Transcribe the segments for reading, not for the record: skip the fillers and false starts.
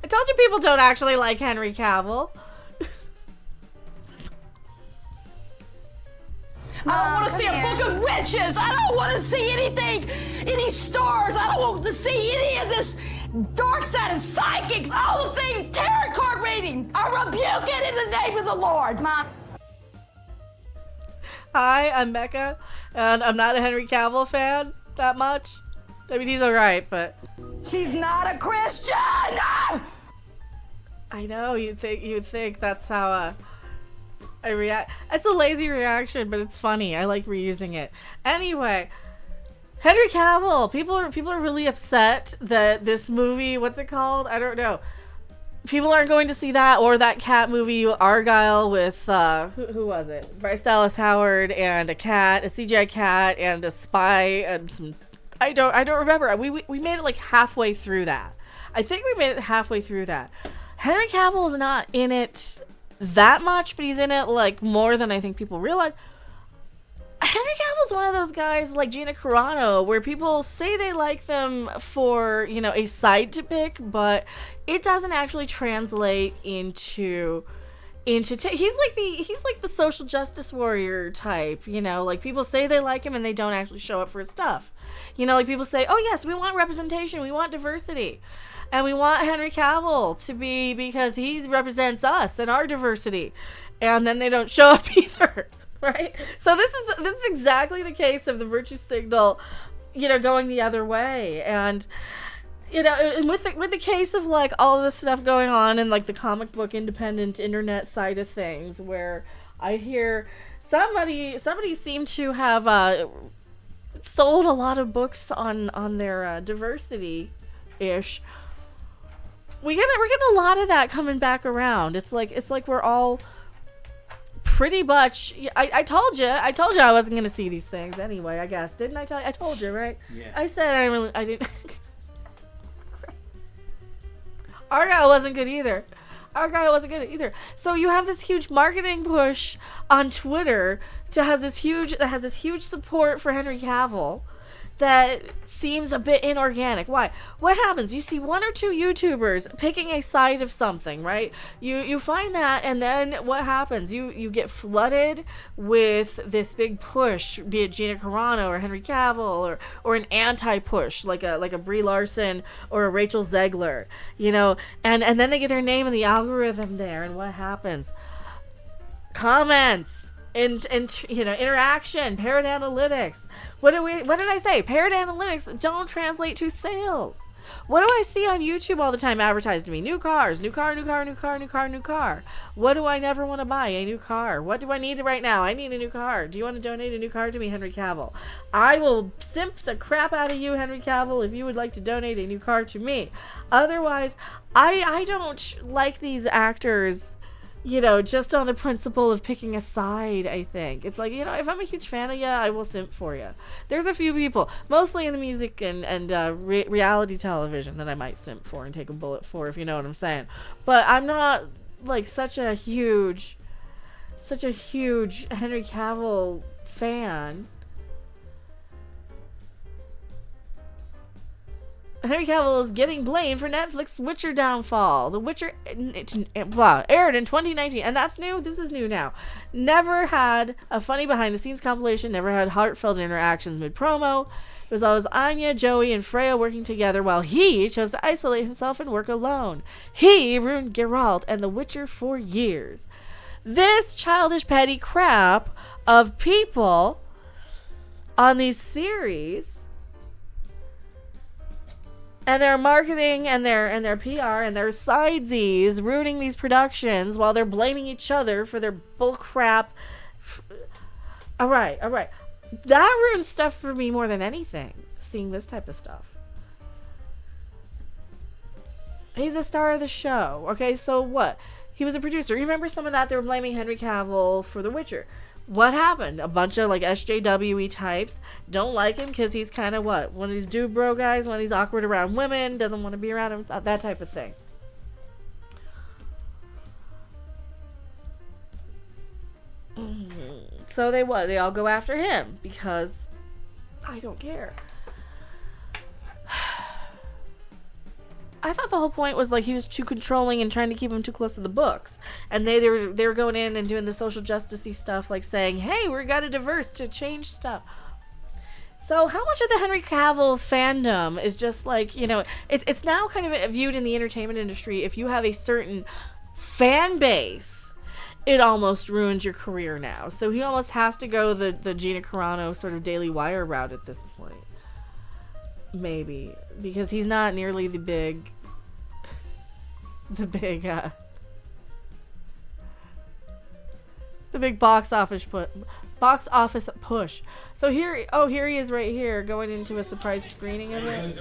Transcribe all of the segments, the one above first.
I told you people don't actually like Henry Cavill. I don't want to see a book of witches. I don't want to see anything, any stars. I don't want to see any of this dark side and psychics, all the things, tarot card reading. I rebuke it in the name of the Lord. Mom. Hi, I'm Becca, and I'm not a Henry Cavill fan that much. I mean, he's alright, but... She's not a Christian! I know, you'd think that's how, I react. It's a lazy reaction, but it's funny. I like reusing it. Anyway, Henry Cavill. People are really upset that this movie, what's it called? I don't know. People aren't going to see that or that cat movie Argyle with who was it? Bryce Dallas Howard and a cat, a CGI cat, and a spy and some. I don't remember. We made it like halfway through that. I think we made it halfway through that. Henry Cavill is not in it that much, but he's in it like more than I think people realize. Henry Cavill's one of those guys like Gina Carano where people say they like them for, you know, a side to pick, but it doesn't actually translate into he's like the social justice warrior type, you know, like people say they like him and they don't actually show up for his stuff. You know, like people say, "Oh yes, we want representation, we want diversity." And we want Henry Cavill to be because he represents us and our diversity. And then they don't show up either. Right? So this is exactly the case of the virtue signal, you know, going the other way. And you know, and with the case of like all this stuff going on in like the comic book independent internet side of things, where I hear somebody seemed to have sold a lot of books on their diversity ish. We're getting a lot of that coming back around. It's like we're all pretty much. I told you I wasn't gonna see these things anyway. I guess didn't I tell you? I told you, right? Yeah. I said I didn't. Argyle wasn't good either. So you have this huge marketing push on Twitter that has this huge support for Henry Cavill. That seems a bit inorganic. Why? What happens? You see one or two YouTubers picking a side of something, right? You find that, and then what happens? You get flooded with this big push, be it Gina Carano or Henry Cavill, or an anti-push like a Brie Larson or a Rachel Zegler, you know, and then they get their name in the algorithm there, and what happens? Comments. And you know, interaction, parrot analytics. What did I say? Parrot analytics don't translate to sales. What do I see on YouTube all the time advertised to me? New cars, new car. What do I never want to buy? A new car. What do I need right now? I need a new car. Do you want to donate a new car to me, Henry Cavill? I will simp the crap out of you, Henry Cavill, if you would like to donate a new car to me. Otherwise, I don't like these actors, you know, just on the principle of picking a side. I think it's like, you know, if I'm a huge fan of you, I will simp for you. There's a few people, mostly in the music and reality television, that I might simp for and take a bullet for, if you know what I'm saying. But I'm not like such a huge Henry Cavill fan. Henry Cavill is getting blamed for Netflix's Witcher downfall. The Witcher aired in 2019, and that's new. This is new now. Never had a funny behind-the-scenes compilation. Never had heartfelt interactions mid-promo. It was always Anya, Joey, and Freya working together, while he chose to isolate himself and work alone. He ruined Geralt and The Witcher for years. This childish, petty crap of people on these series, and their marketing and their PR and their sidesies ruining these productions while they're blaming each other for their bullcrap. All right. That ruins stuff for me more than anything, seeing this type of stuff. He's the star of the show. Okay, so what? He was a producer. Remember some of that? They were blaming Henry Cavill for The Witcher. What happened? A bunch of like SJWE types don't like him because he's kind of what? One of these dude bro guys, one of these awkward around women, doesn't want to be around him, that type of thing. So they what? They all go after him because I don't care. I thought the whole point was like he was too controlling and trying to keep him too close to the books. And they were going in and doing the social justice-y stuff, like saying, hey, we're got to diverse to change stuff. So how much of the Henry Cavill fandom is just like, you know, it's now kind of viewed in the entertainment industry, if you have a certain fan base, it almost ruins your career now. So he almost has to go the Gina Carano sort of Daily Wire route at this point. Maybe. Because he's not nearly the big box office push. So here he is right here going into a surprise screening of it.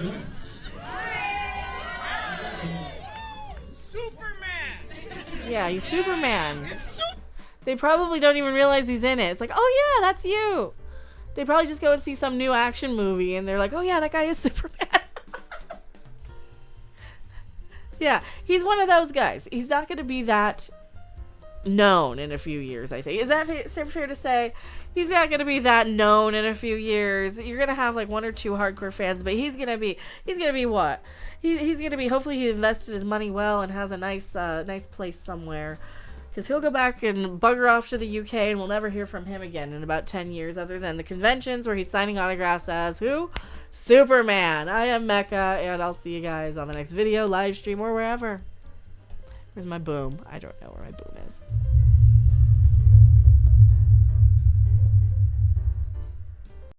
Superman. Yeah, he's Superman. They probably don't even realize he's in it. It's like, oh yeah, that's you. They probably just go and see some new action movie and they're like, oh yeah, that guy is Superman. Yeah, he's one of those guys. He's not going to be that known in a few years, I think. Is that fair to say? He's not going to be that known in a few years. You're going to have like one or two hardcore fans, but he's going to be what? He's going to be, hopefully he invested his money well and has a nice place somewhere. Because he'll go back and bugger off to the UK and we'll never hear from him again in about 10 years other than the conventions where he's signing autographs as who? Superman. I am Mecca, and I'll see you guys on the next video, live stream, or wherever. Where's my boom? I don't know where my boom is.